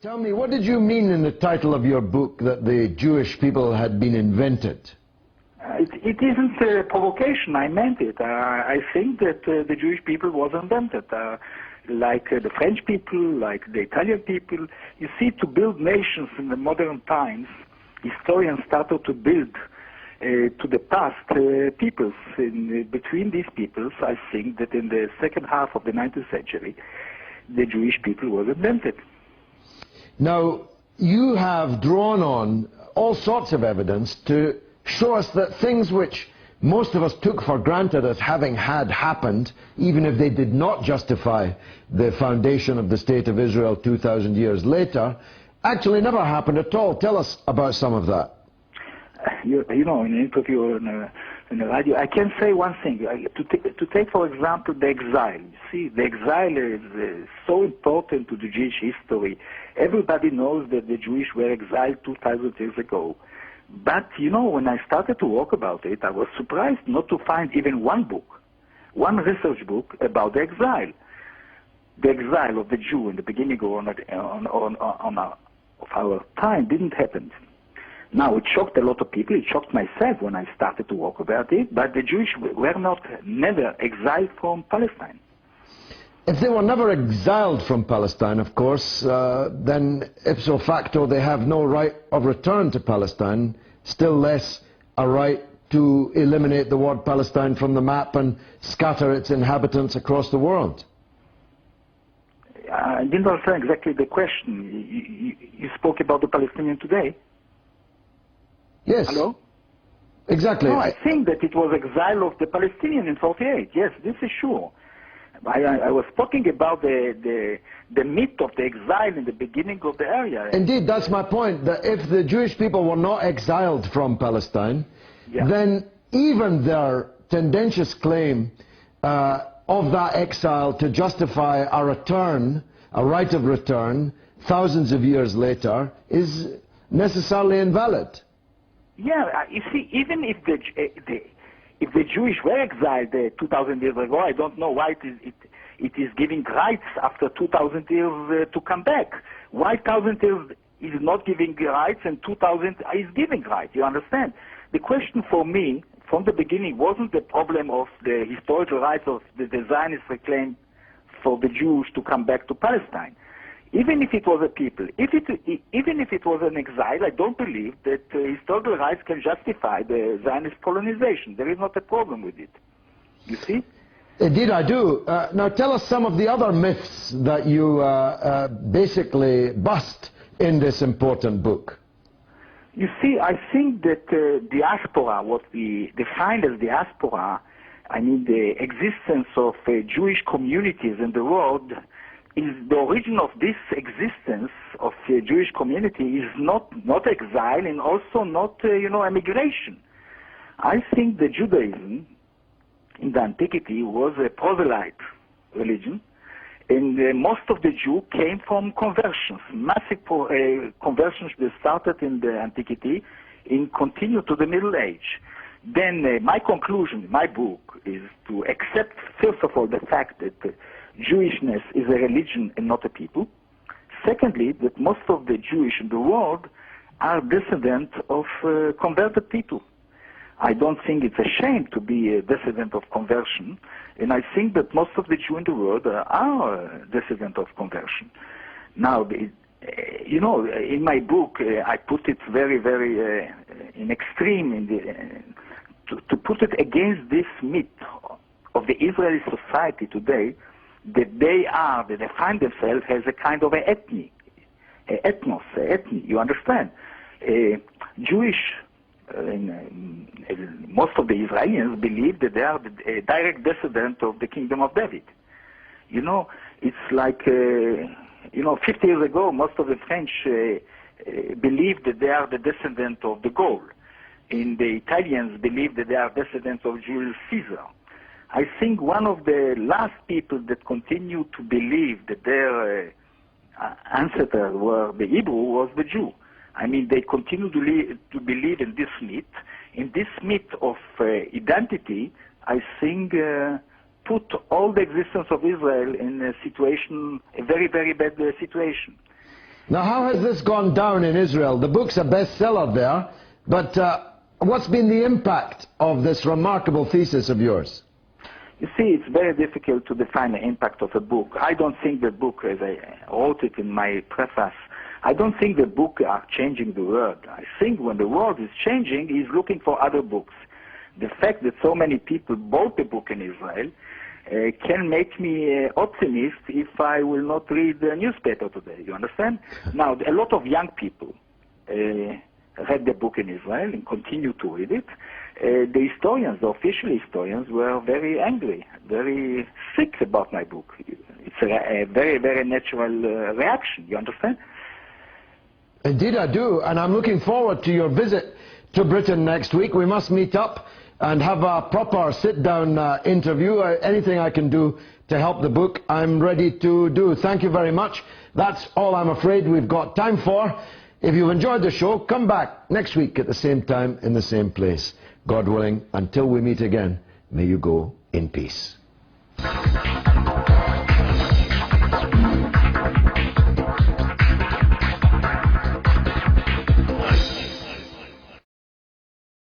Tell me, what did you mean in the title of your book that the Jewish people had been invented? It isn't a provocation. I meant it. I think that the Jewish people was invented. Like the French people, like the Italian people. You see, to build nations in the modern times, historians started to build to the past peoples. Between these peoples, I think that in the second half of the 19th century, the Jewish people was invented. Now, you have drawn on all sorts of evidence to show us that things which most of us took for granted as having had happened, even if they did not justify the foundation of the State of Israel 2,000 years later, actually never happened at all. Tell us about some of that. You know, in an interview in the radio, I can say one thing. To take, for example, the exile. You see, the exile is so important to the Jewish history. Everybody knows that the Jewish were exiled 2,000 years ago. But, you know, when I started to work about it, I was surprised not to find even one book, one research book about the exile. The exile of the Jew in the beginning of our time didn't happen. Now, it shocked a lot of people. It shocked myself when I started to work about it. But the Jewish were never exiled from Palestine. If they were never exiled from Palestine, of course, then ipso facto they have no right of return to Palestine, still less a right to eliminate the word Palestine from the map and scatter its inhabitants across the world. I didn't understand exactly the question. You spoke about the Palestinian today? Yes. Hello? Exactly. No, I think that it was exile of the Palestinian in 48. Yes, this is sure. I was talking about the myth of the exile in the beginning of the area. Indeed, that's my point, that if the Jewish people were not exiled from Palestine, then even their tendentious claim of that exile to justify a return, a right of return, thousands of years later, is necessarily invalid. Yeah, you see, even if the Jewish were exiled 2,000 years ago, I don't know why it is giving rights after 2,000 years to come back. Why 1,000 years is not giving rights and 2,000 is giving rights? You understand? The question for me, from the beginning, wasn't the problem of the historical rights of the Zionists reclaimed for the Jews to come back to Palestine. Even if it was a people, even if it was an exile, I don't believe that historical rights can justify the Zionist colonization. There is not a problem with it. You see? Indeed, I do. Now, tell us some of the other myths that you basically bust in this important book. You see, I think that diaspora, what we define as diaspora, I mean the existence of Jewish communities in the world, is the origin of this existence of the Jewish community is not exile and also not, emigration. I think that Judaism in the antiquity was a proselyte religion, and most of the Jews came from conversions, massive conversions that started in the antiquity and continued to the Middle Age. Then my conclusion, my book, is to accept, first of all, the fact that Jewishness is a religion and not a people. Secondly, that most of the Jewish in the world are descendants of converted people. I don't think it's a shame to be a descendant of conversion, and I think that most of the Jews in the world are descendants of conversion. Now, in my book, I put it very, very in extreme, to put it against this myth of the Israeli society today, that they find themselves as a kind of an ethnos, you understand? Jewish, most of the Israelis believe that they are a direct descendant of the kingdom of David. You know, it's like, 50 years ago, most of the French believed that they are the descendant of de Gaulle. And the Italians believe that they are descendants of Julius Caesar. I think one of the last people that continue to believe that their ancestors were the Hebrew was the Jew. I mean, they continue to believe in this myth. In this myth of identity, I think put all the existence of Israel in a situation, a very, very bad situation. Now, how has this gone down in Israel? The book's a bestseller there, but what's been the impact of this remarkable thesis of yours? You see, it's very difficult to define the impact of a book. I don't think the book, as I wrote it in my preface, I don't think the book are changing the world. I think when the world is changing, he's looking for other books. The fact that so many people bought the book in Israel can make me optimist if I will not read the newspaper today. You understand? Now, a lot of young people read the book in Israel and continue to read it. The historians, the official historians, were very angry, very sick about my book. It's a very, very natural reaction. You understand? Indeed I do, and I'm looking forward to your visit to Britain next week. We must meet up and have a proper sit-down interview. Anything I can do to help the book, I'm ready to do. Thank you very much. That's all I'm afraid we've got time for. If you've enjoyed the show, come back next week at the same time in the same place. God willing, until we meet again, may you go in peace.